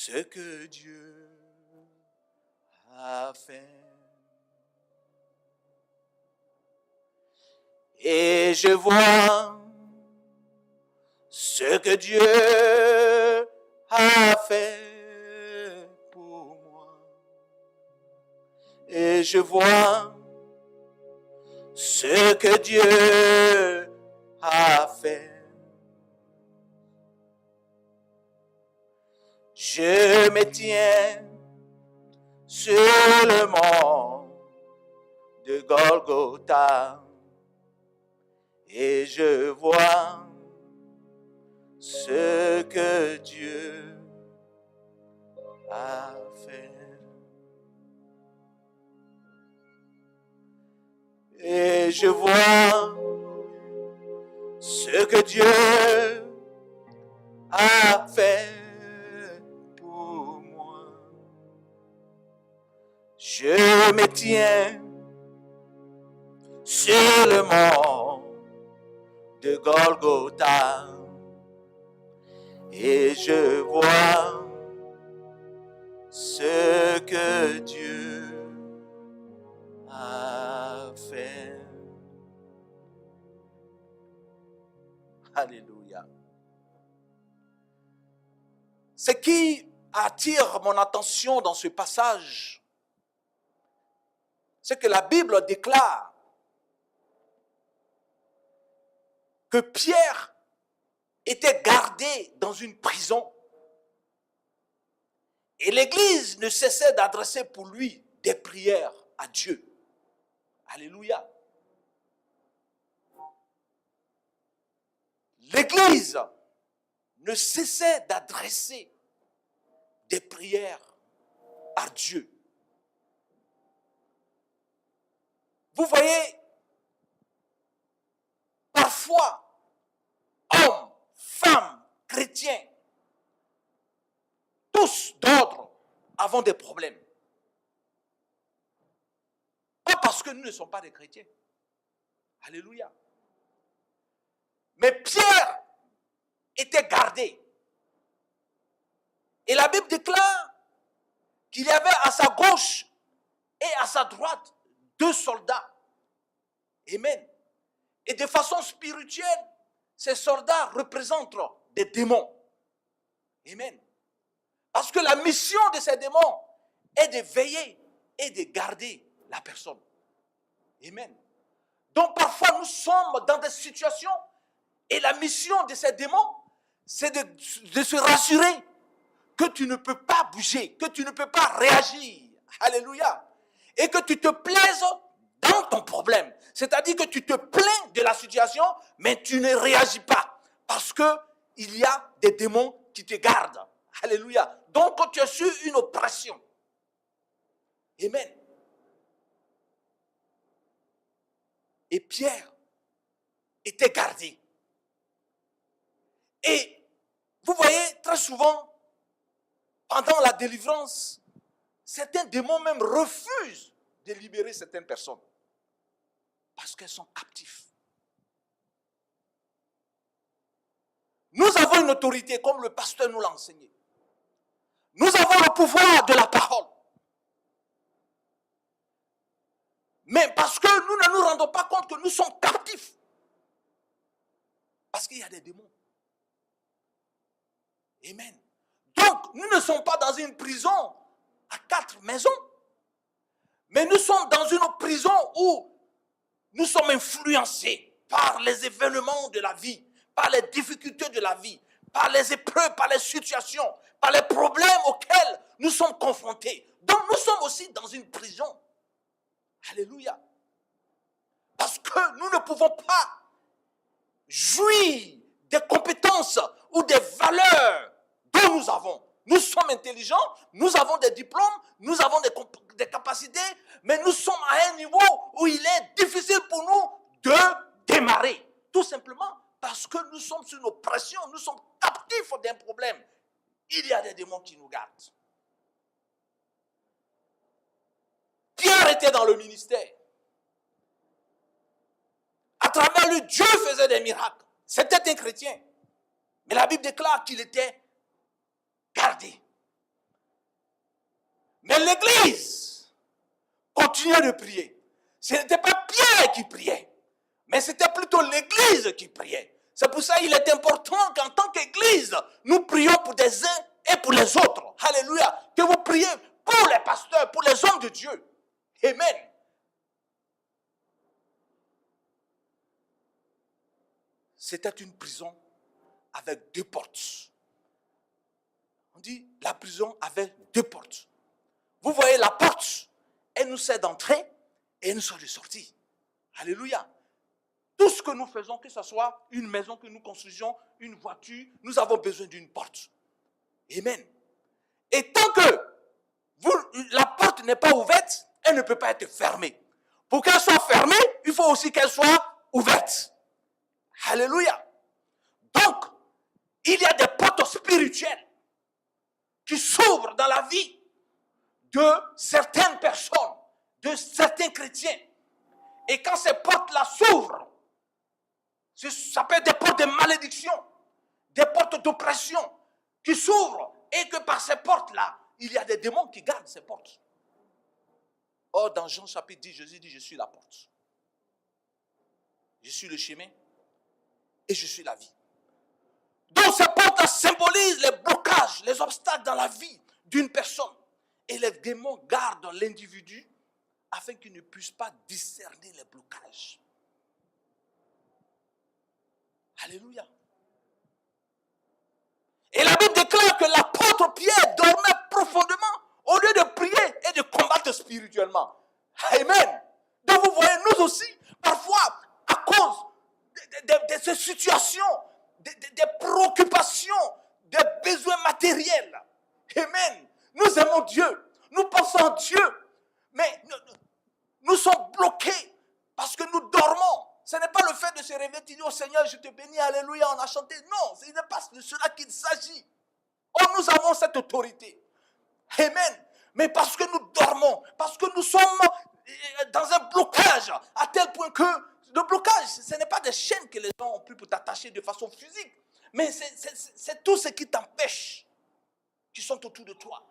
ce que Dieu a fait. Et je vois ce que Dieu a fait pour moi. Et je vois ce que Dieu a fait. Je me tiens sur le mont de Golgotha et je vois ce que Dieu a fait. Et je vois ce que Dieu a fait pour moi. Je me tiens sur le mont de Golgotha et je vois ce que Dieu a fait. Alléluia. Ce qui attire mon attention dans ce passage, c'est que la Bible déclare que Pierre était gardé dans une prison et l'Église ne cessait d'adresser pour lui des prières à Dieu. Alléluia. L'Église ne cessait d'adresser des prières à Dieu. Vous voyez, parfois, hommes, femmes, chrétiens, tous d'ordre, avons des problèmes. Pas parce que nous ne sommes pas des chrétiens. Alléluia. Mais Pierre était gardé. Et la Bible déclare qu'il y avait à sa gauche et à sa droite 2 soldats. Amen. Et de façon spirituelle, ces soldats représentent des démons. Amen. Parce que la mission de ces démons est de veiller et de garder la personne. Amen. Donc parfois nous sommes dans des situations et la mission de ces démons, c'est de se rassurer que tu ne peux pas bouger, que tu ne peux pas réagir. Alléluia. Et que tu te plaises dans ton problème. C'est-à-dire que tu te plains de la situation, mais tu ne réagis pas. Parce qu'il y a des démons qui te gardent. Alléluia. Donc tu es sur une oppression. Amen. Et Pierre était gardé. Et vous voyez, très souvent, pendant la délivrance, certains démons même refusent de libérer certaines personnes. Parce qu'elles sont captives. Nous avons une autorité, comme le pasteur nous l'a enseigné. Nous avons le pouvoir de la parole. Mais parce que nous ne nous rendons pas compte que nous sommes captifs. Parce qu'il y a des démons. Amen. Donc, nous ne sommes pas dans une prison à 4 maisons. Mais nous sommes dans une prison où nous sommes influencés par les événements de la vie, par les difficultés de la vie, par les épreuves, par les situations, par les problèmes auxquels nous sommes confrontés. Donc nous sommes aussi dans une prison. Alléluia. Parce que nous ne pouvons pas jouir des compétences ou des valeurs dont nous avons. Nous sommes intelligents, nous avons des diplômes, nous avons des capacités, mais nous sommes à un niveau où il est difficile pour nous de démarrer. Tout simplement parce que nous sommes sous une oppression, nous sommes captifs d'un problème. Il y a des démons qui nous gardent. Pierre était dans le ministère. À travers lui, Dieu faisait des miracles. C'était un chrétien. Mais la Bible déclare qu'il était gardé. Mais l'Église continuait de prier. Ce n'était pas Pierre qui priait, mais c'était plutôt l'Église qui priait. C'est pour ça qu'il est important qu'en tant qu'Église, nous prions pour des uns et pour les autres. Alléluia. Que vous priez pour les pasteurs, pour les hommes de Dieu. Amen. C'était une prison avec 2 portes. On dit la prison avait 2 portes. Vous voyez la porte, elle nous sert d'entrée et elle nous sert de sortie. Alléluia. Tout ce que nous faisons, que ce soit une maison que nous construisons, une voiture, nous avons besoin d'une porte. Amen. Et tant que la porte n'est pas ouverte, elle ne peut pas être fermée. Pour qu'elle soit fermée, il faut aussi qu'elle soit ouverte. Alléluia. Donc, il y a des portes spirituelles qui s'ouvrent dans la vie de certaines personnes, de certains chrétiens. Et quand ces portes-là s'ouvrent, ça peut être des portes de malédiction, des portes d'oppression qui s'ouvrent et que par ces portes-là, il y a des démons qui gardent ces portes. Or, dans Jean chapitre 10, Jésus dit, je suis la porte. Je suis le chemin et je suis la vie. Donc ces portes symbolisent les blocages, les obstacles dans la vie d'une personne. Et les démons gardent l'individu afin qu'il ne puisse pas discerner les blocages. Alléluia. Et la Bible déclare que l'apôtre Pierre dormait profondément au lieu de prier et de combattre spirituellement. Amen. Donc vous voyez, nous aussi, parfois, à cause de ces situations, des préoccupations, des besoins matériels. Amen. Nous aimons Dieu. Nous pensons en Dieu. Mais nous sommes bloqués parce que nous dormons. Ce n'est pas le fait de se réveiller et dire, oh Seigneur, je te bénis, alléluia, on a chanté. Non, ce n'est pas de cela qu'il s'agit. Oh, nous avons cette autorité. Amen. Mais parce que nous dormons, parce que nous sommes dans un blocage, à tel point que le blocage, ce n'est pas des chaînes que les gens ont pris pour t'attacher de façon physique, mais c'est tout ce qui t'empêche, qui sont autour de toi,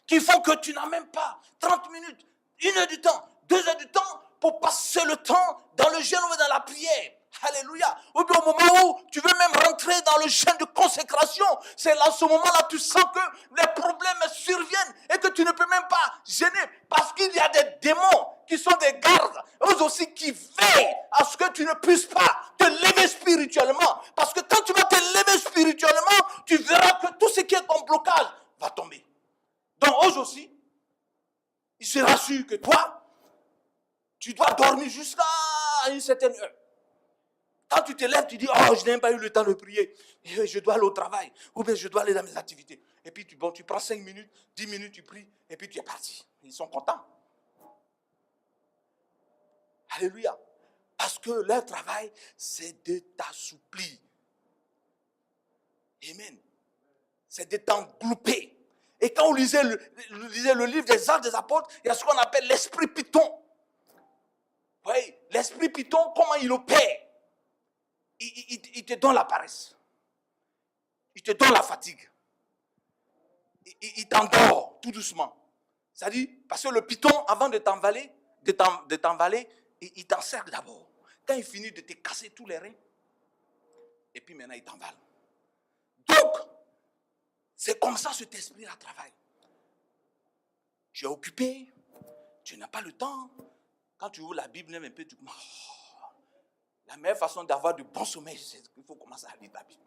qui font que tu n'as même pas 30 minutes, 1 heure du temps, 2 heures du temps pour passer le temps dans le jeûne ou dans la prière. Alléluia. Ou bien au moment où tu veux même rentrer dans le jeûne de consécration, c'est là, ce moment-là, tu sens que les problèmes surviennent et que tu ne peux même pas gêner parce qu'il y a des démons qui sont des gardes, eux aussi qui veillent à ce que tu ne puisses pas te lever spirituellement. Parce que quand tu vas te lever spirituellement, tu verras que tout ce qui est ton blocage va tomber. Donc eux aussi, il sera sûr que toi, tu dois dormir jusqu'à une certaine heure. Quand tu te lèves, tu dis, oh, je n'ai même pas eu le temps de prier. Je dois aller au travail. Ou bien je dois aller dans mes activités. Et puis tu prends 5 minutes, 10 minutes, tu pries. Et puis tu es parti. Ils sont contents. Alléluia. Parce que leur travail, c'est de t'assouplir. Amen. C'est de t'englouper. Et quand on lisait le livre des Actes des Apôtres, il y a ce qu'on appelle l'esprit Python. Vous voyez, l'esprit Python, comment il opère? Il te donne la paresse. Il te donne la fatigue. Il t'endort tout doucement. C'est-à-dire, parce que le python, avant de t'envaler, il t'encercle d'abord. Quand il finit de te casser tous les reins, et puis maintenant il t'envale. Donc, c'est comme ça cet esprit-là travaille. Tu es occupé, tu n'as pas le temps. Quand tu ouvres la Bible, même un peu, tu commences. La meilleure façon d'avoir du bon sommeil, c'est qu'il faut commencer à lire la Bible.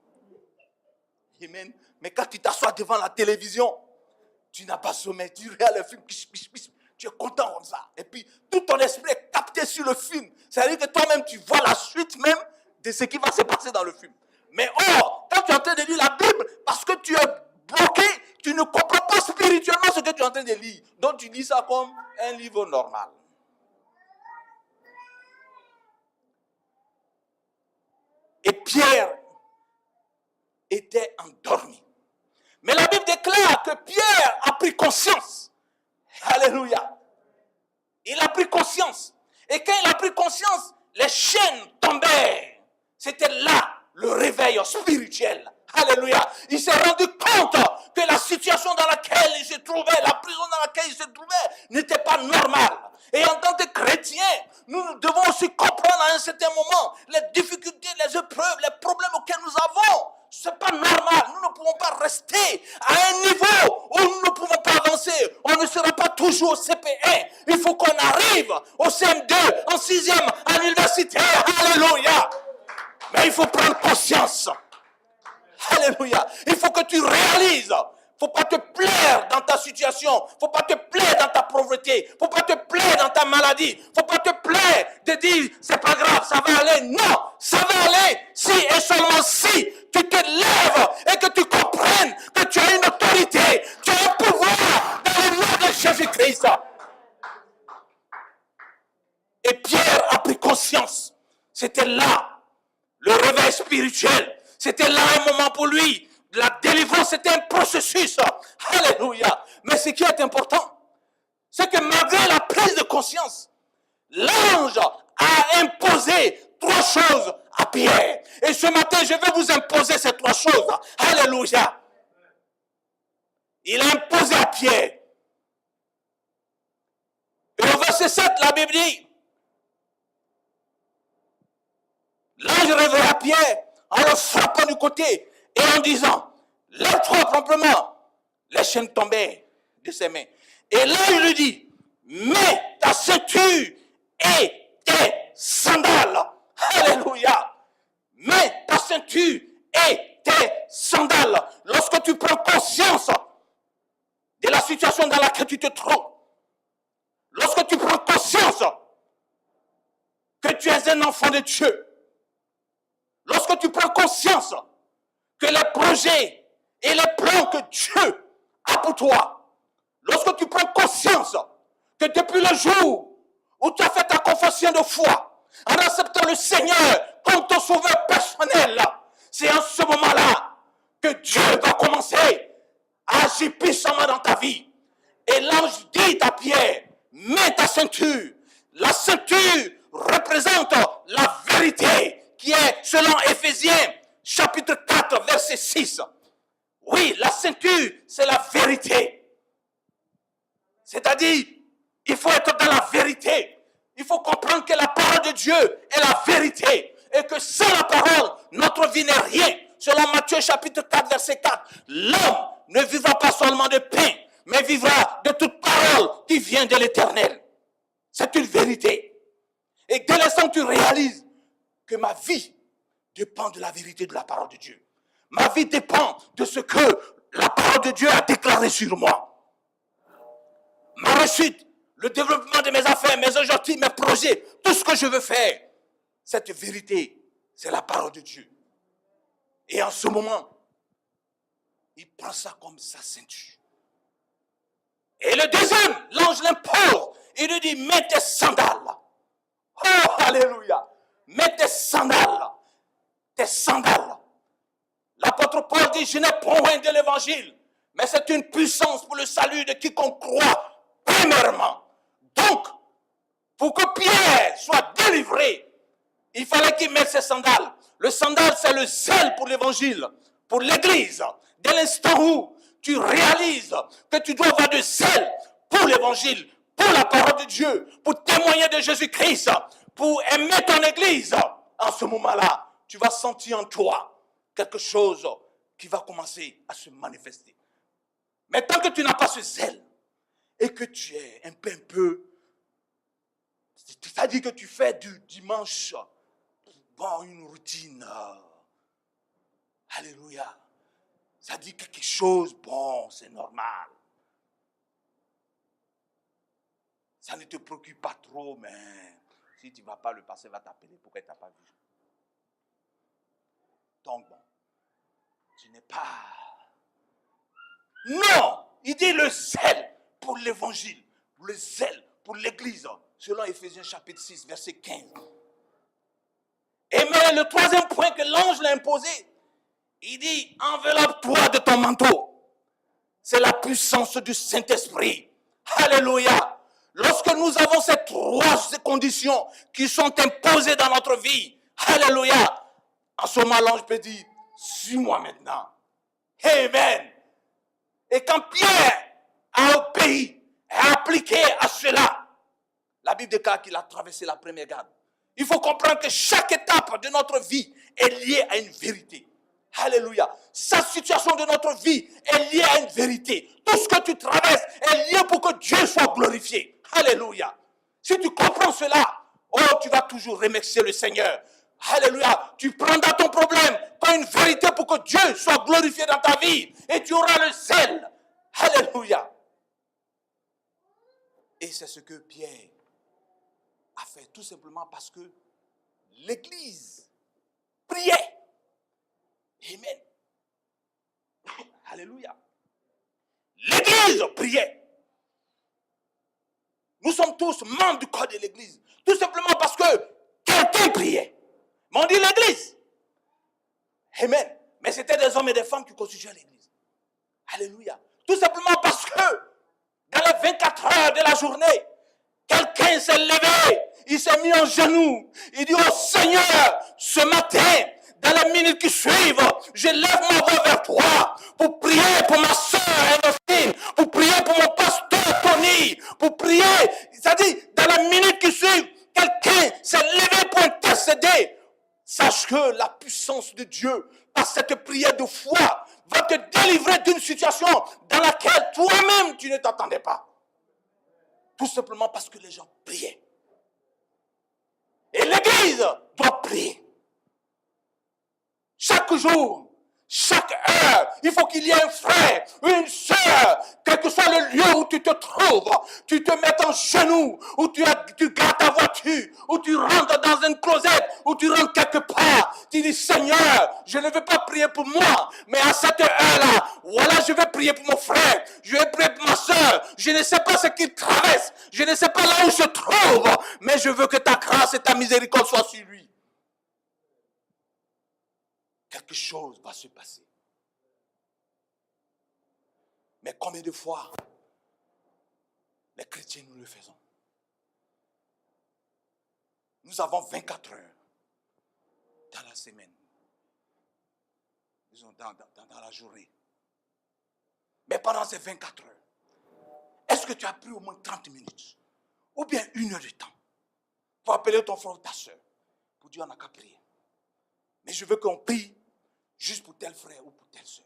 Amen. Mais quand tu t'assois devant la télévision, tu n'as pas sommeil, tu regardes le film, tu es content comme ça. Et puis, tout ton esprit est capté sur le film. C'est-à-dire que toi-même, tu vois la suite même de ce qui va se passer dans le film. Mais quand tu es en train de lire la Bible, parce que tu es bloqué, tu ne comprends pas spirituellement ce que tu es en train de lire. Donc, tu lis ça comme un livre normal. Et Pierre était endormi. Mais la Bible déclare que Pierre a pris conscience. Alléluia. Il a pris conscience. Et quand il a pris conscience, les chaînes tombèrent. C'était là le réveil spirituel. Alléluia. Il s'est rendu compte que la situation dans laquelle il se trouvait, la prison dans laquelle il se trouvait, n'était pas normale. Et en tant que chrétien, nous devons aussi comprendre à un certain moment les difficultés, les épreuves, les problèmes auxquels nous avons. Ce n'est pas normal. Nous ne pouvons pas rester à un niveau où nous ne pouvons pas avancer. On ne sera pas toujours au CP1. Il faut qu'on arrive au CM2, en 6e, à l'université. Alléluia. Mais il faut prendre conscience. Alléluia. Il faut que tu réalises. Il ne faut pas te plaire dans ta situation. Il ne faut pas te plaire dans ta pauvreté. Il ne faut pas te plaire dans ta maladie. Il ne faut pas te plaire de dire c'est pas grave, ça va aller. Non, ça va aller si et seulement si tu te lèves et que tu comprennes que tu as une autorité, tu as un pouvoir dans le nom de Jésus-Christ. Et Pierre a pris conscience. C'était là le réveil spirituel. C'était là un moment pour lui. La délivrance, c'était un processus. Alléluia. Mais ce qui est important, c'est que malgré la prise de conscience, l'ange a imposé 3 choses à Pierre. Et ce matin, je vais vous imposer ces 3 choses. Alléluia. Il a imposé à Pierre. Et au verset 7, la Bible dit, l'ange réveilla Pierre en le frappant du côté et en disant, lève-toi promptement. Les chaînes tombaient de ses mains. Et l'ange lui dit, mets ta ceinture et tes sandales. Alléluia. Mets ta ceinture et tes sandales. Lorsque tu prends conscience de la situation dans laquelle tu te trouves, lorsque tu prends conscience que tu es un enfant de Dieu, lorsque tu prends conscience que les projets et les plans que Dieu a pour toi, lorsque tu prends conscience que depuis le jour où tu as fait ta confession de foi, en acceptant le Seigneur comme ton sauveur personnel, c'est en ce moment-là que Dieu va commencer à agir puissamment dans ta vie. Et l'ange dit à Pierre, mets ta ceinture. La ceinture représente la vérité qui est selon Éphésiens chapitre 4 verset 6. Oui, la ceinture c'est la vérité. C'est-à-dire, il faut être dans la vérité. Il faut comprendre que la parole de Dieu est la vérité. Et que sans la parole, notre vie n'est rien. Selon Matthieu chapitre 4 verset 4, l'homme ne vivra pas seulement de pain, mais vivra de toute parole qui vient de l'Éternel. C'est une vérité. Et dès l'instant que tu réalises que ma vie dépend de la vérité de la parole de Dieu. Ma vie dépend de ce que la parole de Dieu a déclaré sur moi. Ma réussite, le développement de mes affaires, mes objectifs, mes projets, tout ce que je veux faire, cette vérité, c'est la parole de Dieu. Et en ce moment, il prend ça comme sa ceinture. Et le deuxième, l'ange l'impose. Il lui dit, mets tes sandales. Oh, alléluia. Mets tes sandales. Tes sandales. L'apôtre Paul dit, je n'ai point de l'évangile, mais c'est une puissance pour le salut de quiconque croit, premièrement. Donc, pour que Pierre soit délivré, il fallait qu'il mette ses sandales. Le sandal, c'est le zèle pour l'évangile, pour l'église. Dès l'instant où tu réalises que tu dois avoir de zèle pour l'évangile, pour la parole de Dieu, pour témoigner de Jésus-Christ, pour aimer ton église, en ce moment-là, tu vas sentir en toi quelque chose qui va commencer à se manifester. Mais tant que tu n'as pas ce zèle et que tu es un peu, c'est-à-dire que tu fais du dimanche, bon, une routine, alléluia, ça dit quelque chose, bon, c'est normal. Ça ne te préoccupe pas trop, mais si tu ne vas pas, le pasteur va t'appeler pour que tu n'as pas vu. Donc, bon, tu n'es pas... Non, il dit le zèle pour l'évangile, le zèle pour l'église, selon Éphésiens chapitre 6, verset 15. Et mais le troisième point que l'ange l'a imposé, il dit, enveloppe-toi de ton manteau. C'est la puissance du Saint-Esprit. Alléluia. Lorsque nous avons ces 3 conditions qui sont imposées dans notre vie, alléluia, en ce moment l'ange peut dire, suis-moi maintenant. Amen. Et quand Pierre a obéi, a appliqué à cela, la Bible déclare qu'il a traversé la première garde. Il faut comprendre que chaque étape de notre vie est liée à une vérité. Alléluia. Chaque situation de notre vie est liée à une vérité. Tout ce que tu traverses est lié pour que Dieu soit glorifié. Alléluia. Si tu comprends cela, oh, tu vas toujours remercier le Seigneur. Alléluia. Tu prendras ton problème comme une vérité pour que Dieu soit glorifié dans ta vie. Et tu auras le zèle. Alléluia. Et c'est ce que Pierre a fait, tout simplement parce que l'Église priait. Amen. Alléluia. L'Église priait. Nous sommes tous membres du corps de l'Église. Tout simplement parce que quelqu'un priait. Mais on dit l'Église. Amen. Mais c'était des hommes et des femmes qui constituaient l'Église. Alléluia. Tout simplement parce que dans les 24 heures de la journée, quelqu'un s'est levé, il s'est mis en genoux. Il dit, oh Seigneur, ce matin, dans les minutes qui suivent, je lève ma voix vers toi pour prier pour ma soeur Ernestine, pour prier pour mon pasteur Tony, pour prier. C'est-à-dire, dans les minutes qui suivent, quelqu'un s'est levé pour intercéder. Sache que la puissance de Dieu, par cette prière de foi, va te délivrer d'une situation dans laquelle toi-même tu ne t'attendais pas. Tout simplement parce que les gens priaient. Et l'Église doit prier. Chaque jour, chaque heure, il faut qu'il y ait un frère, une sœur, quel que soit le lieu où tu te trouves, tu te mets en genoux, ou tu gardes ta voiture, ou tu rentres dans une closette, ou tu rentres quelque part. Tu dis, Seigneur, je ne veux pas prier pour moi, mais à cette heure-là, voilà, je vais prier pour mon frère, je vais prier pour ma sœur. Je ne sais pas ce qu'il traverse, je ne sais pas là où il se trouve, mais je veux que ta grâce et ta miséricorde soient sur lui. Quelque chose va se passer. Mais combien de fois les chrétiens nous le faisons? Nous avons 24 heures dans la semaine. Disons dans la journée. Mais pendant ces 24 heures, est-ce que tu as pris au moins 30 minutes ou bien 1 heure de temps pour appeler ton frère ou ta soeur pour dire on n'a qu'à prier? Mais je veux qu'on prie juste pour tel frère ou pour telle soeur.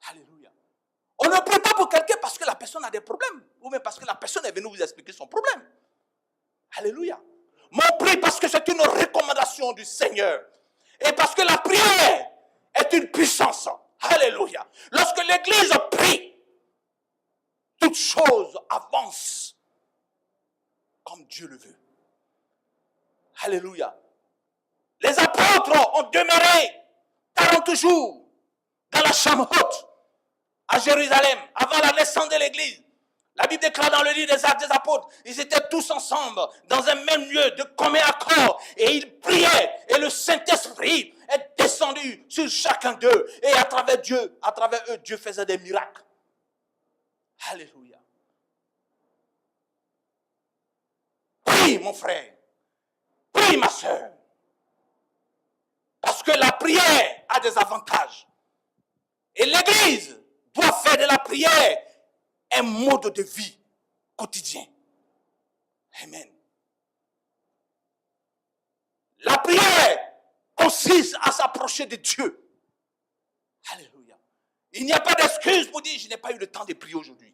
Alléluia. On ne prie pas pour quelqu'un parce que la personne a des problèmes. Ou même parce que la personne est venue vous expliquer son problème. Alléluia. Mais on prie parce que c'est une recommandation du Seigneur. Et parce que la prière est une puissance. Alléluia. Lorsque l'Église prie, toute chose avance comme Dieu le veut. Alléluia. Les apôtres ont demeuré 40 jours dans la chambre haute à Jérusalem avant la naissance de l'église. La Bible déclare dans le livre des Actes des Apôtres, ils étaient tous ensemble dans un même lieu de commun accord et ils priaient et le Saint-Esprit est descendu sur chacun d'eux et à travers eux, Dieu faisait des miracles. Alléluia. Prie mon frère, prie ma soeur. Parce que la prière a des avantages. Et l'Église doit faire de la prière un mode de vie quotidien. Amen. La prière consiste à s'approcher de Dieu. Alléluia. Il n'y a pas d'excuse pour dire je n'ai pas eu le temps de prier aujourd'hui.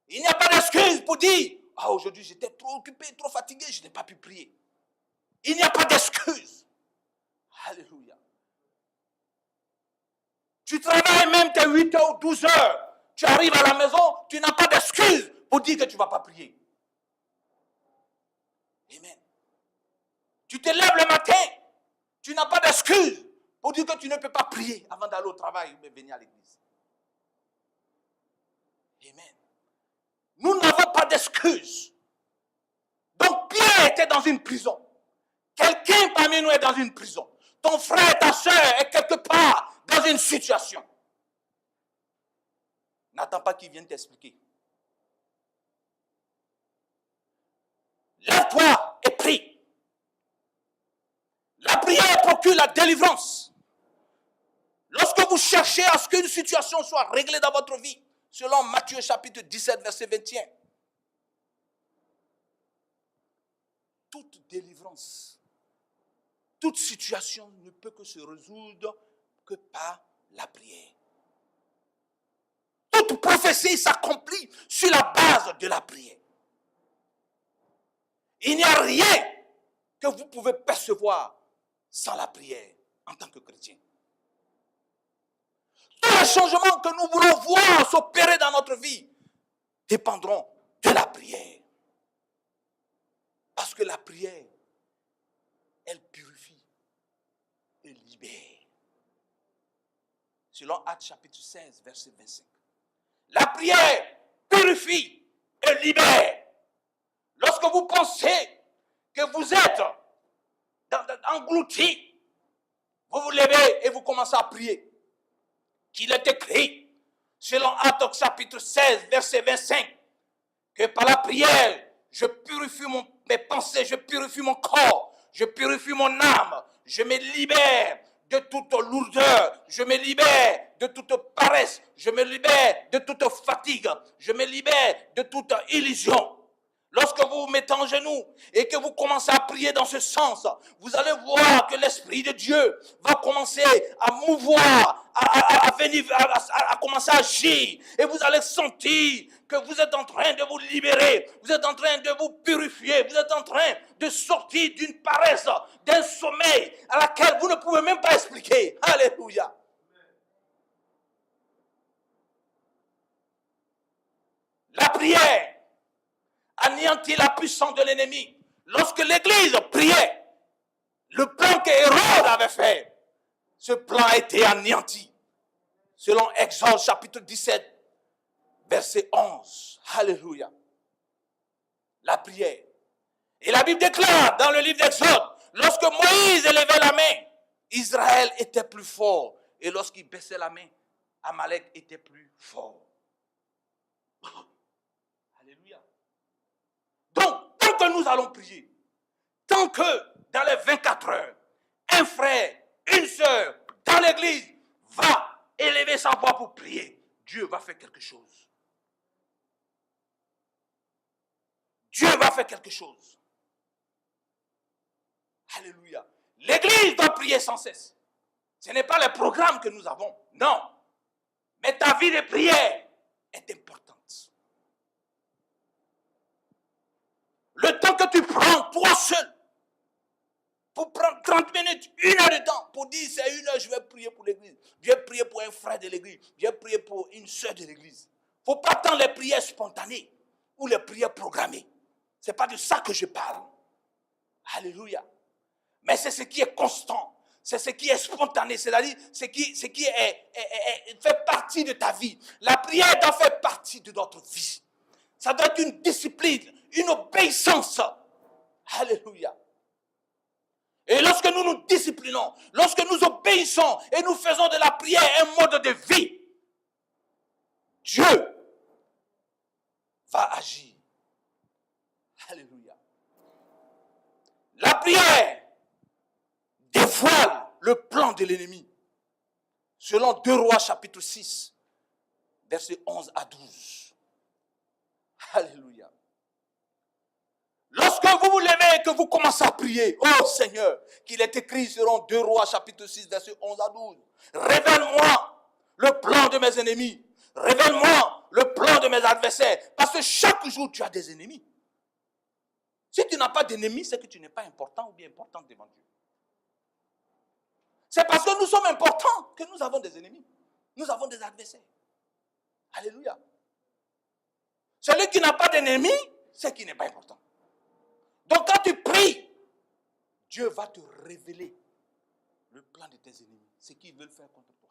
Il n'y a pas d'excuse pour dire aujourd'hui j'étais trop occupé, trop fatigué, je n'ai pas pu prier. Il n'y a pas d'excuse. Alléluia. Tu travailles même tes 8 heures ou 12 heures. Tu arrives à la maison, tu n'as pas d'excuse pour dire que tu ne vas pas prier. Amen. Tu te lèves le matin, tu n'as pas d'excuse pour dire que tu ne peux pas prier avant d'aller au travail ou venir à l'église. Amen. Nous n'avons pas d'excuse. Donc Pierre était dans une prison. Quelqu'un parmi nous est dans une prison. Ton frère, ta soeur est quelque part dans une situation. N'attends pas qu'il vienne t'expliquer. Lève-toi et prie. La prière procure la délivrance. Lorsque vous cherchez à ce qu'une situation soit réglée dans votre vie, selon Matthieu chapitre 17, verset 21, toute délivrance, toute situation ne peut que se résoudre que par la prière. Toute prophétie s'accomplit sur la base de la prière. Il n'y a rien que vous pouvez percevoir sans la prière en tant que chrétien. Tous les changements que nous voulons voir s'opérer dans notre vie dépendront de la prière. Parce que la prière, elle purifie et libère. Selon Actes chapitre 16, verset 25. La prière purifie et libère. Lorsque vous pensez que vous êtes englouti, vous vous levez et vous commencez à prier. Qu'il est écrit, selon Actes chapitre 16, verset 25, que par la prière, je purifie mes pensées, je purifie mon corps, je purifie mon âme, je me libère de toute lourdeur, je me libère de toute paresse, je me libère de toute fatigue, je me libère de toute illusion. Lorsque vous vous mettez en genoux et que vous commencez à prier dans ce sens, vous allez voir que l'Esprit de Dieu va commencer à mouvoir, à venir, à commencer à agir. Et vous allez sentir que vous êtes en train de vous libérer, vous êtes en train de vous purifier, vous êtes en train de sortir d'une paresse, d'un sommeil à laquelle vous ne pouvez même pas expliquer. Alléluia. La prière anéantit la puissance de l'ennemi. Lorsque l'Église priait, le plan qu'Hérode avait fait, ce plan a été anéanti. Selon Exode chapitre 17, verset 11. Alléluia. La prière. Et la Bible déclare dans le livre d'Exode, lorsque Moïse élevait la main, Israël était plus fort. Et lorsqu'il baissait la main, Amalek était plus fort. Alléluia. Donc, tant que nous allons prier, tant que dans les 24 heures, un frère, une sœur, dans l'église, va élever sa voix pour prier, Dieu va faire quelque chose. Dieu va faire quelque chose. Alléluia. L'église doit prier sans cesse. Ce n'est pas le programme que nous avons, non. Mais ta vie de prière est importante. Le temps que tu prends, toi seul, pour prendre 30 minutes, 1 heure de temps, pour dire c'est 1 heure, je vais prier pour l'église. Je vais prier pour un frère de l'église. Je vais prier pour une sœur de l'église. Il ne faut pas attendre les prières spontanées ou les prières programmées. Ce n'est pas de ça que je parle. Alléluia. Mais c'est ce qui est constant. C'est ce qui est spontané. C'est-à-dire ce qui fait partie de ta vie. La prière doit faire partie de notre vie. Ça doit être une discipline, une obéissance. Alléluia. Et lorsque nous nous disciplinons, lorsque nous obéissons et nous faisons de la prière un mode de vie, Dieu va agir. Alléluia. La prière dévoile le plan de l'ennemi. Selon 2 Rois chapitre 6, versets 11 à 12. Alléluia. Lorsque vous vous levez et que vous commencez à prier, oh Seigneur, qu'il est écrit selon 2 Rois chapitre 6, versets 11 à 12. Révèle-moi le plan de mes ennemis. Révèle-moi le plan de mes adversaires. Parce que chaque jour, tu as des ennemis. Si tu n'as pas d'ennemis, c'est que tu n'es pas important ou bien importante devant Dieu. C'est parce que nous sommes importants que nous avons des ennemis. Nous avons des adversaires. Alléluia. Celui qui n'a pas d'ennemis, c'est qu'il n'est pas important. Donc quand tu pries, Dieu va te révéler le plan de tes ennemis, ce qu'ils veulent faire contre toi.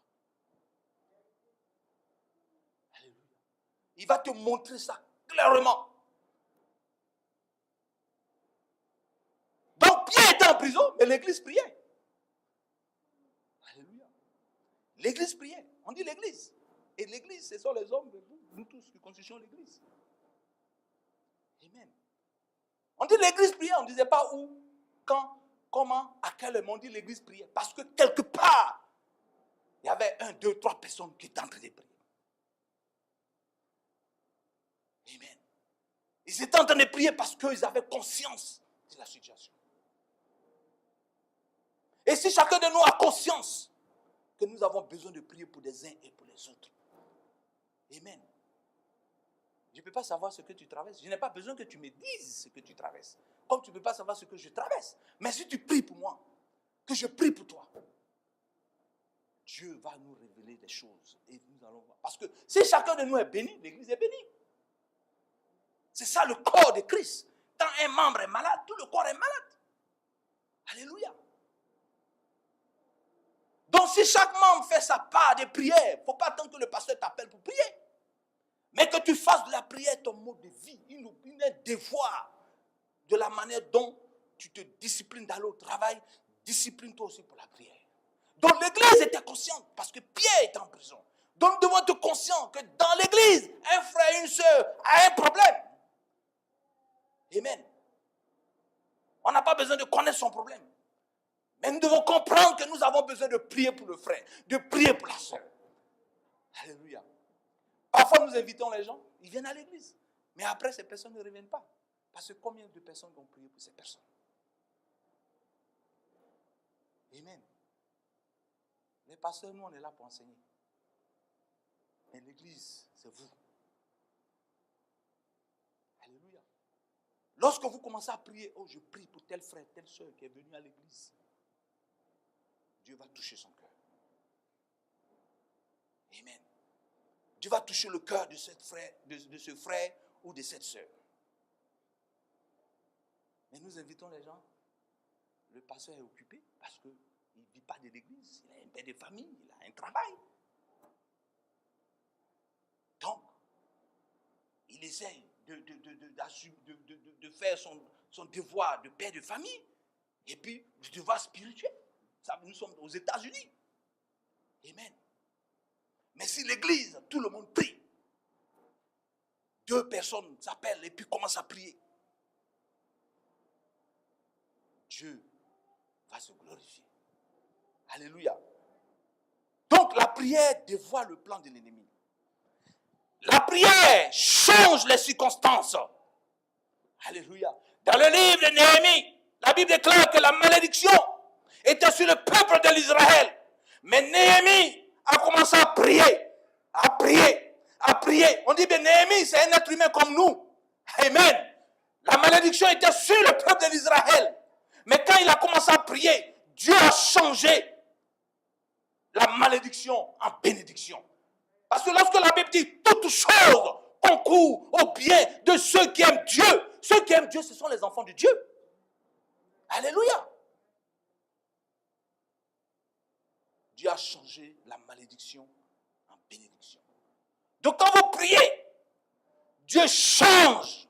Alléluia. Il va te montrer ça clairement. Donc Pierre était en prison, mais l'église priait. Alléluia. L'église priait. On dit l'église. Et l'église, ce sont les hommes de nous tous qui constituons l'église. Amen. On dit l'église priait, on ne disait pas où, quand, Comment, à quel moment dit l'église priait? Parce que quelque part, il y avait 1, 2, 3 personnes qui étaient en train de prier. Amen. Ils étaient en train de prier parce qu'ils avaient conscience de la situation. Et si chacun de nous a conscience que nous avons besoin de prier pour les uns et pour les autres. Amen. Je ne peux pas savoir ce que tu traverses. Je n'ai pas besoin que tu me dises ce que tu traverses. Comme tu ne peux pas savoir ce que je traverse. Mais si tu pries pour moi, que je prie pour toi, Dieu va nous révéler des choses. Et nous allons voir. Parce que si chacun de nous est béni, l'église est bénie. C'est ça le corps de Christ. Quand un membre est malade, tout le corps est malade. Alléluia. Donc si chaque membre fait sa part de prière, il ne faut pas attendre que le pasteur t'appelle pour prier. Mais que tu fasses de la prière ton mode de vie, un devoir de la manière dont tu te disciplines d'aller au travail, discipline-toi aussi pour la prière. Donc l'église était consciente parce que Pierre est en prison. Donc nous devons être conscients que dans l'église, un frère et une soeur a un problème. Amen. On n'a pas besoin de connaître son problème. Mais nous devons comprendre que nous avons besoin de prier pour le frère, de prier pour la soeur. Alléluia. Parfois, nous invitons les gens, ils viennent à l'église. Mais après, ces personnes ne reviennent pas. Parce que combien de personnes vont prier pour ces personnes? Amen. Les pasteurs, nous, on est là pour enseigner. Mais l'église, c'est vous. Alléluia. Lorsque vous commencez à prier, oh, je prie pour tel frère, telle soeur qui est venu à l'église, Dieu va toucher son cœur. Amen. Dieu va toucher le cœur de, de ce frère ou de cette soeur. Mais nous invitons les gens. Le pasteur est occupé parce qu'il ne vit pas de l'église. Il a un père de famille, il a un travail. Donc, il essaye de faire son devoir de père de famille et puis le devoir spirituel. Ça, nous sommes aux États-Unis. Amen. Mais si l'église, tout le monde prie, 2 personnes s'appellent et puis commencent à prier, Dieu va se glorifier. Alléluia. Donc la prière dévoile le plan de l'ennemi. La prière change les circonstances. Alléluia. Dans le livre de Néhémie, la Bible déclare que la malédiction était sur le peuple de l'Israël. Mais Néhémie a commencé à prier, à prier, à prier. On dit bien Néhémie, c'est un être humain comme nous. Amen. La malédiction était sur le peuple de l'Israël. Mais quand il a commencé à prier, Dieu a changé la malédiction en bénédiction. Parce que lorsque la Bible dit toutes choses concourent au bien de ceux qui aiment Dieu, ceux qui aiment Dieu, ce sont les enfants de Dieu. Alléluia. Dieu a changé la malédiction en bénédiction. Donc quand vous priez, Dieu change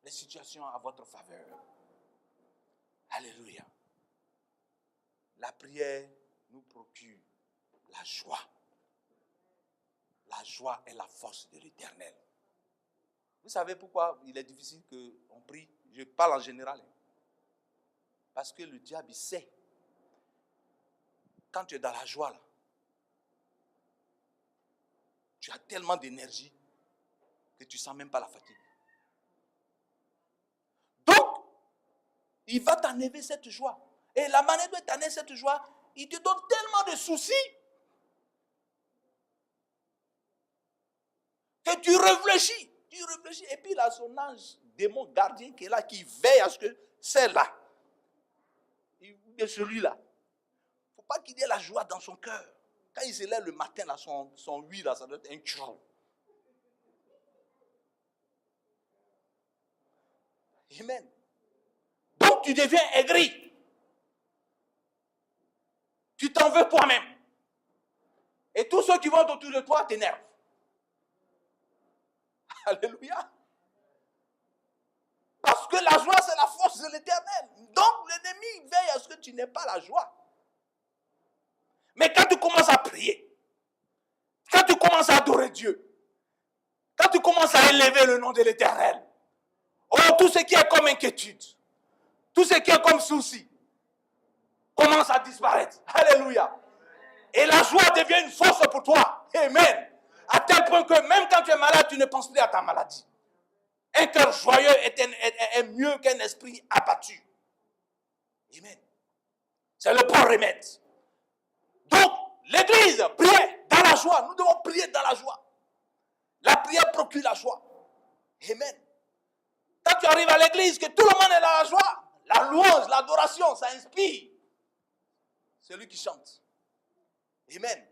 les situations à votre faveur. Alléluia. La prière nous procure la joie. La joie est la force de l'Éternel. Vous savez pourquoi il est difficile qu'on prie? Je parle en général. Parce que le diable, il sait. Quand tu es dans la joie, là, tu as tellement d'énergie que tu ne sens même pas la fatigue. Donc, il va t'enlever cette joie. Et la manière dont il t'enlève cette joie, il te donne tellement de soucis que tu réfléchis. Et puis il a son ange, démon gardien qui est là, qui veille à ce que c'est là. Et celui-là. Il ne faut pas qu'il ait la joie dans son cœur. Quand il se lève le matin, là, son huile, là, ça doit être un chou. Amen. Donc tu deviens aigri. Tu t'en veux toi-même. Et tous ceux qui vont autour de toi t'énervent. Alléluia. Parce que la joie, c'est la force de l'Éternel. Donc l'ennemi veille à ce que tu n'aies pas la joie. Mais quand tu commences à prier, quand tu commences à adorer Dieu, quand tu commences à élever le nom de l'Éternel, oh, tout ce qui est comme inquiétude, tout ce qui est comme souci commence à disparaître. Alléluia. Et la joie devient une force pour toi. Amen. À tel point que même quand tu es malade, tu ne penses plus à ta maladie. Un cœur joyeux est mieux qu'un esprit abattu. Amen. C'est le bon remède. Donc, l'église, priez dans la joie. Nous devons prier dans la joie. La prière procure la joie. Amen. Quand tu arrives à l'église, que tout le monde est dans la joie, la louange, l'adoration, ça inspire celui qui chante. Amen.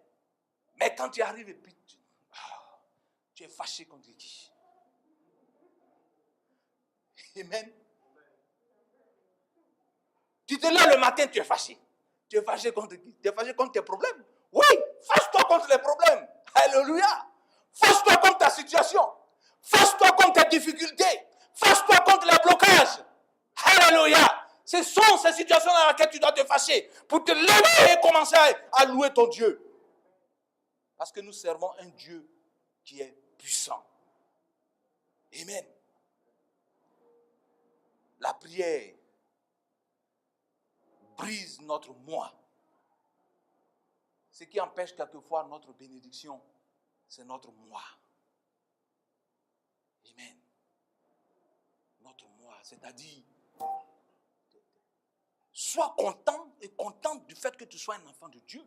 Mais quand tu arrives et puis tu es fâché contre qui? Amen. Tu te lèves le matin, tu es fâché. Tu es fâché contre qui? Tu es fâché contre tes problèmes. Oui, fâche-toi contre les problèmes. Alléluia. Fâche-toi contre ta situation. Fâche-toi contre tes difficultés. Fâche-toi contre les blocages. Alléluia. Ce sont ces situations dans lesquelles tu dois te fâcher pour te lever et commencer à louer ton Dieu. Parce que nous servons un Dieu qui est puissant. Amen. La prière brise notre moi. Ce qui empêche quelquefois notre bénédiction, c'est notre moi. Amen. Notre moi, c'est-à-dire, sois content et contente du fait que tu sois un enfant de Dieu.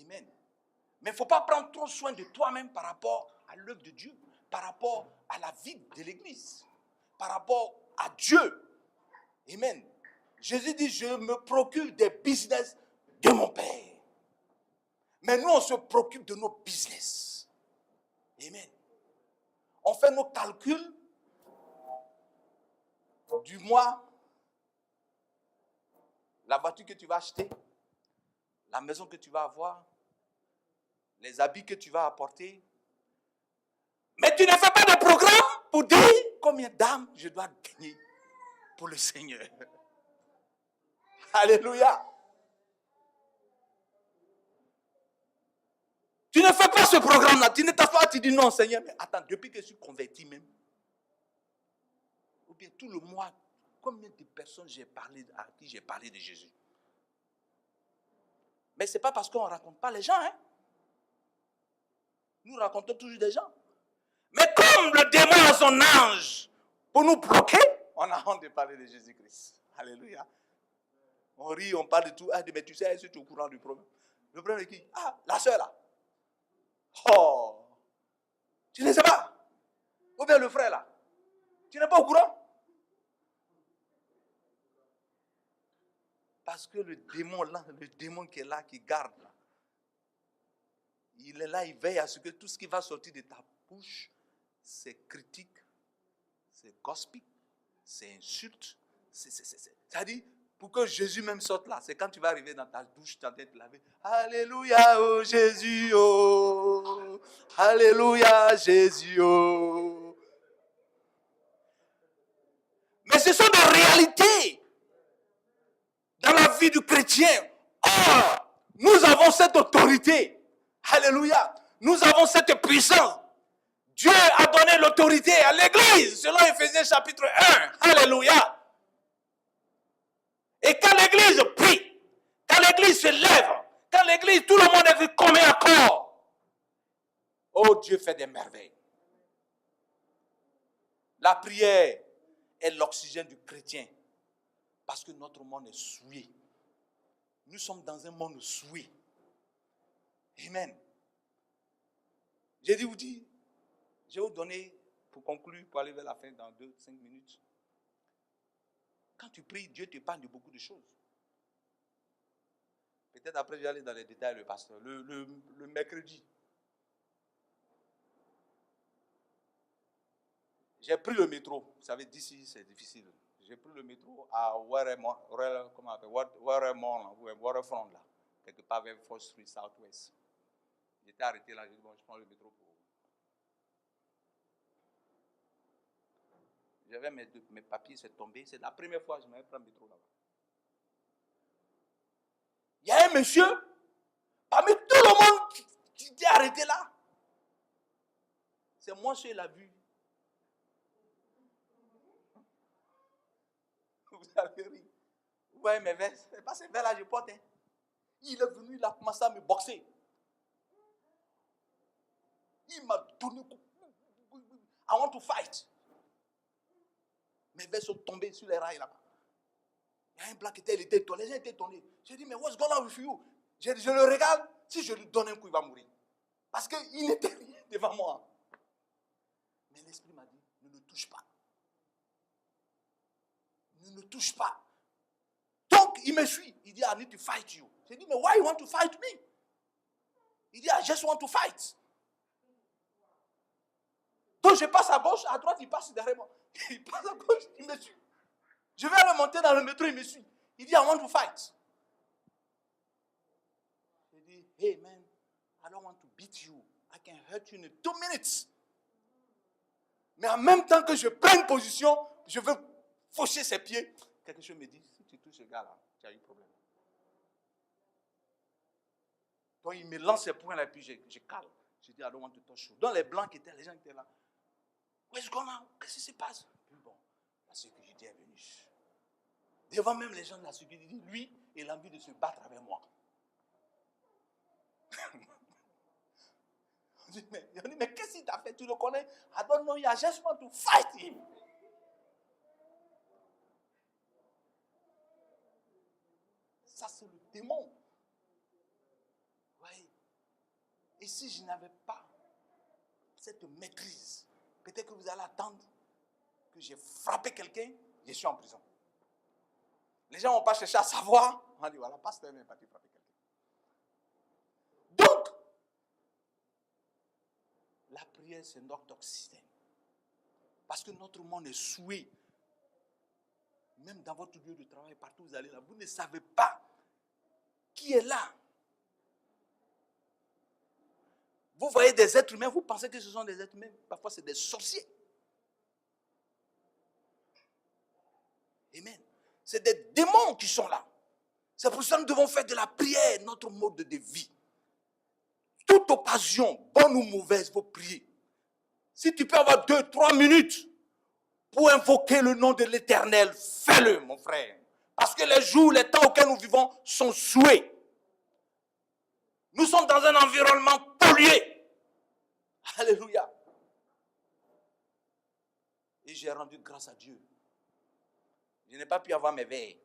Amen. Mais il ne faut pas prendre trop soin de toi-même par rapport à l'œuvre de Dieu, par rapport à la vie de l'Église, par rapport à Dieu. Amen. Jésus dit, je me procure des business de mon Père. Mais nous, on se préoccupe de nos business. Amen. On fait nos calculs du mois, la voiture que tu vas acheter, la maison que tu vas avoir, les habits que tu vas apporter. Mais tu ne fais pas de programme pour dire combien d'âmes je dois gagner pour le Seigneur. Alléluia. Tu ne fais pas ce programme-là. Tu ne t'assois pas, tu dis non, Seigneur. Mais attends, depuis que je suis converti même, ou bien tout le mois, combien de personnes à qui j'ai parlé de Jésus? Mais ce n'est pas parce qu'on ne raconte pas les gens. Hein? Nous racontons toujours des gens. Mais comme le démon a son ange pour nous bloquer, on a honte de parler de Jésus-Christ. Alléluia. On rit, on parle de tout. Ah, mais tu sais, est-ce que tu es au courant du problème? Le problème est qui? Ah, la soeur là. Oh, tu ne sais pas? Ou bien le frère là. Tu n'es pas au courant? Parce que le démon là, le démon qui est là, qui garde là, il est là, il veille à ce que tout ce qui va sortir de ta bouche, c'est critique, c'est gossip, c'est insulte. C'est-à-dire, pour que Jésus même sorte là, c'est quand tu vas arriver dans ta douche, tu vas te laver. Alléluia, oh Jésus, oh. Alléluia, Jésus, oh. Mais ce sont des réalités dans la vie du chrétien. Or, nous avons cette autorité. Alléluia. Nous avons cette puissance. Dieu a donné l'autorité à l'Église, selon Éphésiens chapitre 1. Alléluia. Et quand l'Église prie, quand l'Église se lève, quand l'Église, tout le monde est vu comme un corps. Oh, Dieu fait des merveilles. La prière est l'oxygène du chrétien. Parce que notre monde est souillé. Nous sommes dans un monde souillé. Amen. J'ai dit, je vais vous donner, pour conclure, pour aller vers la fin dans 2-5 minutes. Quand tu pries, Dieu te parle de beaucoup de choses. Peut-être après, je vais aller dans les détails, le pasteur. Le mercredi, j'ai pris le métro. Vous savez, d'ici, c'est difficile. J'ai pris le métro à Waterfront, là, quelque part vers 4th Street, Southwest. J'étais arrêté là, j'ai dit, bon, je prends le métro pour... J'avais mes papiers, c'est tombé. C'est la première fois que je m'avais pris le métro là-bas. Il y a un monsieur, parmi tout le monde qui était arrêté là. C'est moi qui l'ai vu. galerie. Ouais, mes vestes. C'est pas ces vestes-là, je porte. Hein. Il est venu, il a commencé à me boxer. Il m'a donné. I want to fight. Mes vestes sont tombées sur les rails là-bas. Il y a un blanc qui était, il était étonné. Les gens étaient étonnés. J'ai dit, mais what's going on with you? Je le regarde. Si je lui donne un coup, il va mourir. Parce qu'il n'était rien devant moi. Mais l'esprit m'a dit, ne le touche pas. Ne le touche pas. Donc, il me suit. Il dit, I need to fight you. J'ai dit, mais why you want to fight me? Il dit, I just want to fight. Donc, je passe à gauche, à droite, il passe derrière moi. Il passe à gauche, il me suit. Je vais le monter dans le métro, il me suit. Il dit, I want to fight. J'ai dit, hey man, I don't want to beat you. I can hurt you in 2 minutes. Mais en même temps que je prends une position, je veux faucher ses pieds. Quelque chose me dit, si tu touches ce gars-là, tu as eu problème. Donc il me lance ses poings là, et puis je cale. Je dis, I don't want to touch you. Dans les blancs qui étaient, les gens qui étaient là. Where's going on? Qu'est-ce qui se passe? Puis bon, la sécurité est venue. Devant même les gens de la sécurité, lui, il a envie de se battre avec moi. On dit, mais qu'est-ce qu'il t'a fait? Tu le connais? I don't know, I just want to fight him. Ça, c'est le démon. Oui. Et si je n'avais pas cette maîtrise, peut-être que vous allez attendre que j'ai frappé quelqu'un, je suis en prison. Les gens ne vont pas chercher à savoir. On va dire, voilà, pasteur n'est pas frapper quelqu'un. Donc, la prière, c'est notre oxygène. Parce que notre monde est souillé. Même dans votre lieu de travail, partout où vous allez là, vous ne savez pas qui est là. Vous voyez des êtres humains, vous pensez que ce sont des êtres humains. Parfois, c'est des sorciers. Amen. C'est des démons qui sont là. C'est pour ça que nous devons faire de la prière notre mode de vie. Toute occasion, bonne ou mauvaise, il faut prier. Si tu peux avoir 2-3 minutes pour invoquer le nom de l'Éternel, fais-le, mon frère. Parce que les jours, les temps auxquels nous vivons sont souillés. Nous sommes dans un environnement pollué. Alléluia. Et j'ai rendu grâce à Dieu. Je n'ai pas pu avoir mes veilles.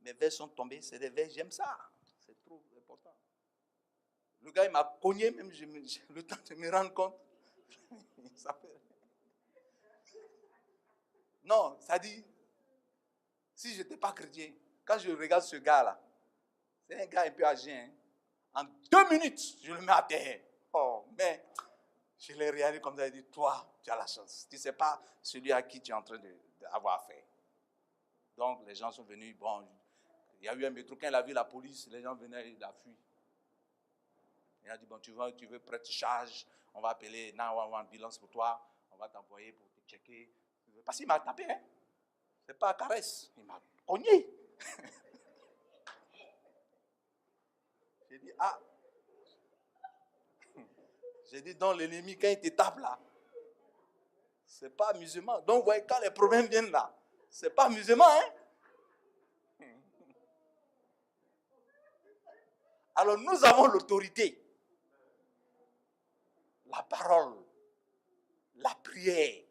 Mes veilles sont tombées, c'est des veilles, j'aime ça. C'est trop important. Le gars, il m'a cogné, même le temps de me rendre compte. Non, ça dit, si je n'étais pas chrétien, quand je regarde ce gars-là, c'est un gars un peu âgé, hein? En 2 minutes, je le mets à terre. Oh, mais je l'ai regardé comme ça, il dit, toi, tu as la chance. Tu ne sais pas celui à qui tu es en train d'avoir affaire. Donc, les gens sont venus, bon, il y a eu un métro, quand il a vu la police, les gens venaient, il a fui. Il a dit, bon, tu veux prêter charge, on va appeler 911 ambulance pour toi, on va t'envoyer pour te checker. Parce qu'il m'a tapé, hein. C'est pas à caresse, il m'a cogné. J'ai dit, ah. J'ai dit, donc l'ennemi, quand il te tape là, c'est pas amusement. Donc, vous voyez, quand les problèmes viennent là, c'est pas amusement, hein. Alors, nous avons l'autorité. La parole, la prière.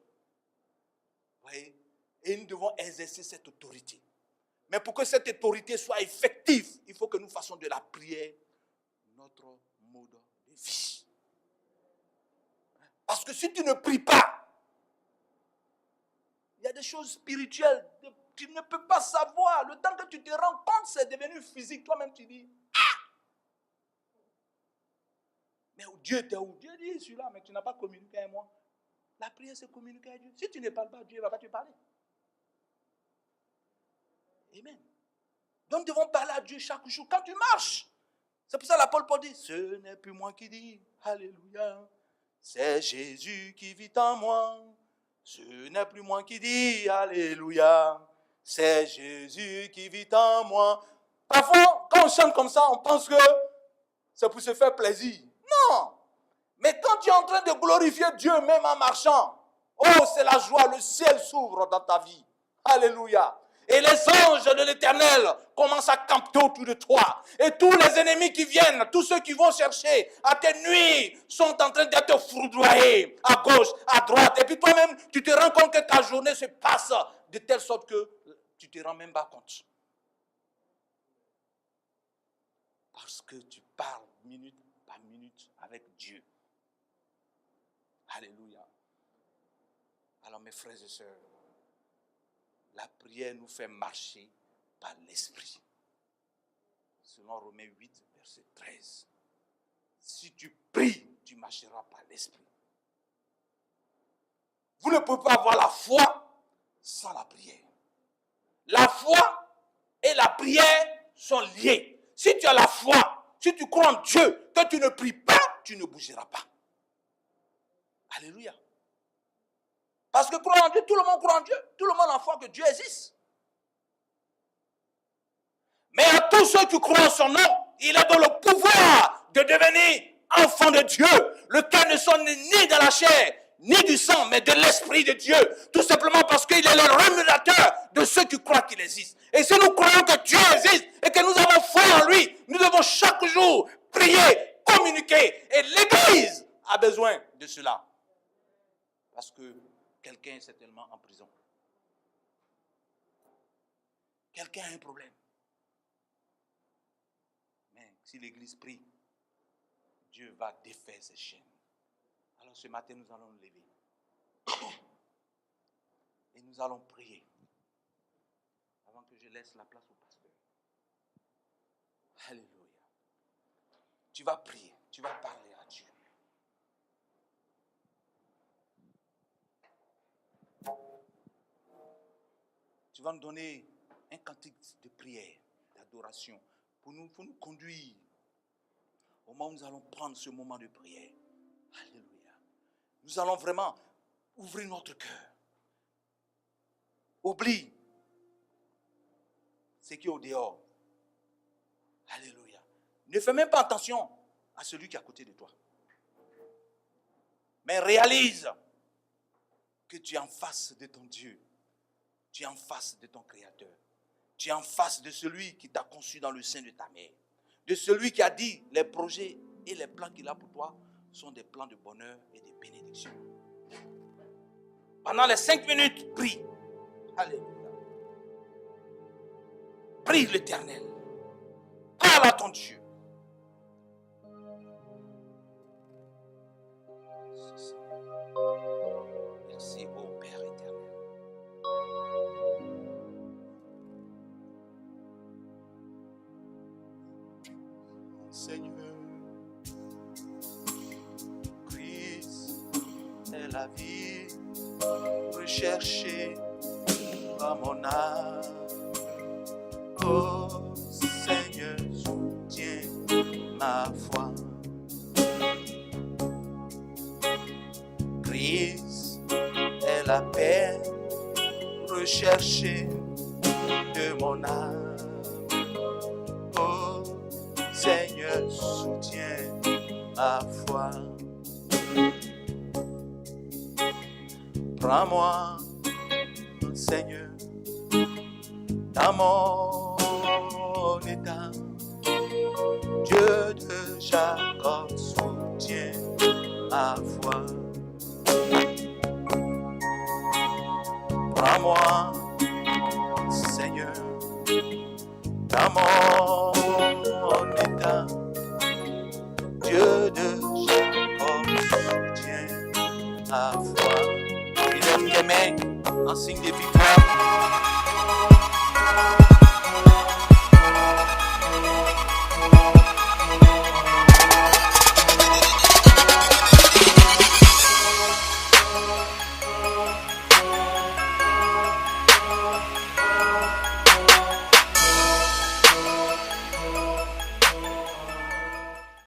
Vous voyez? Et nous devons exercer cette autorité. Mais pour que cette autorité soit effective, il faut que nous fassions de la prière notre mode de vie. Parce que si tu ne pries pas, il y a des choses spirituelles, tu ne peux pas savoir. Le temps que tu te rends compte, c'est devenu physique. Toi-même, tu dis, ah! Mais Dieu t'es où? Dieu dit, celui-là, mais tu n'as pas communiqué avec moi. La prière, c'est communiquer avec Dieu. Si tu ne parles pas, Dieu ne va pas te parler. Amen. Donc, nous devons parler à Dieu chaque jour. Quand tu marches, c'est pour ça que l'apôtre Paul dit, ce n'est plus moi qui dis, alléluia, c'est Jésus qui vit en moi. Ce n'est plus moi qui dis, alléluia, c'est Jésus qui vit en moi. Parfois, quand on chante comme ça, on pense que c'est pour se faire plaisir. Non. Mais quand tu es en train de glorifier Dieu, même en marchant, oh, c'est la joie, le ciel s'ouvre dans ta vie. Alléluia. Et les anges de l'Éternel commencent à camper autour de toi. Et tous les ennemis qui viennent, tous ceux qui vont chercher à te nuire, sont en train d'être foudroyés à gauche, à droite. Et puis toi-même, tu te rends compte que ta journée se passe de telle sorte que tu ne te rends même pas compte. Parce que tu parles minute par minute avec Dieu. Alléluia. Alors mes frères et sœurs, la prière nous fait marcher par l'Esprit. Selon Romains 8, verset 13. Si tu pries, tu marcheras par l'Esprit. Vous ne pouvez pas avoir la foi sans la prière. La foi et la prière sont liées. Si tu as la foi, si tu crois en Dieu, que tu ne pries pas, tu ne bougeras pas. Alléluia. Parce que croire en Dieu, tout le monde croit en Dieu. Tout le monde a foi que Dieu existe. Mais à tous ceux qui croient en son nom, il a dans le pouvoir de devenir enfants de Dieu, lequel ne sont ni dans la chair, ni du sang, mais de l'Esprit de Dieu. Tout simplement parce qu'il est le rémunérateur de ceux qui croient qu'il existe. Et si nous croyons que Dieu existe et que nous avons foi en lui, nous devons chaque jour prier, communiquer. Et l'Église a besoin de cela. Parce que quelqu'un est certainement en prison. Quelqu'un a un problème. Mais si l'Église prie, Dieu va défaire ses chaînes. Alors ce matin, nous allons nous lever. Et nous allons prier. Avant que je laisse la place au pasteur. Alléluia. Tu vas prier. Tu vas parler à Dieu. Tu vas nous donner un cantique de prière, d'adoration, pour nous conduire au moment où nous allons prendre ce moment de prière. Alléluia. Nous allons vraiment ouvrir notre cœur. Oublie ce qui est au dehors. Alléluia. Ne fais même pas attention à celui qui est à côté de toi. Mais réalise que tu es en face de ton Dieu. Tu es en face de ton Créateur. Tu es en face de celui qui t'a conçu dans le sein de ta mère. De celui qui a dit les projets et les plans qu'il a pour toi sont des plans de bonheur et de bénédiction. Pendant les 5 minutes, prie. Alléluia. Prie l'Éternel. Parle à ton Dieu. Merci au Père éternel. Seigneur, Christ est la vie recherchée par mon âme. Oh Seigneur, soutiens ma foi. Christ est la paix recherchée de mon âme. Oh Seigneur, soutiens ma foi. Prends-moi, Seigneur, dans mon état. Dieu de Jacob, soutiens ma foi. Prends-moi, Seigneur, dans mon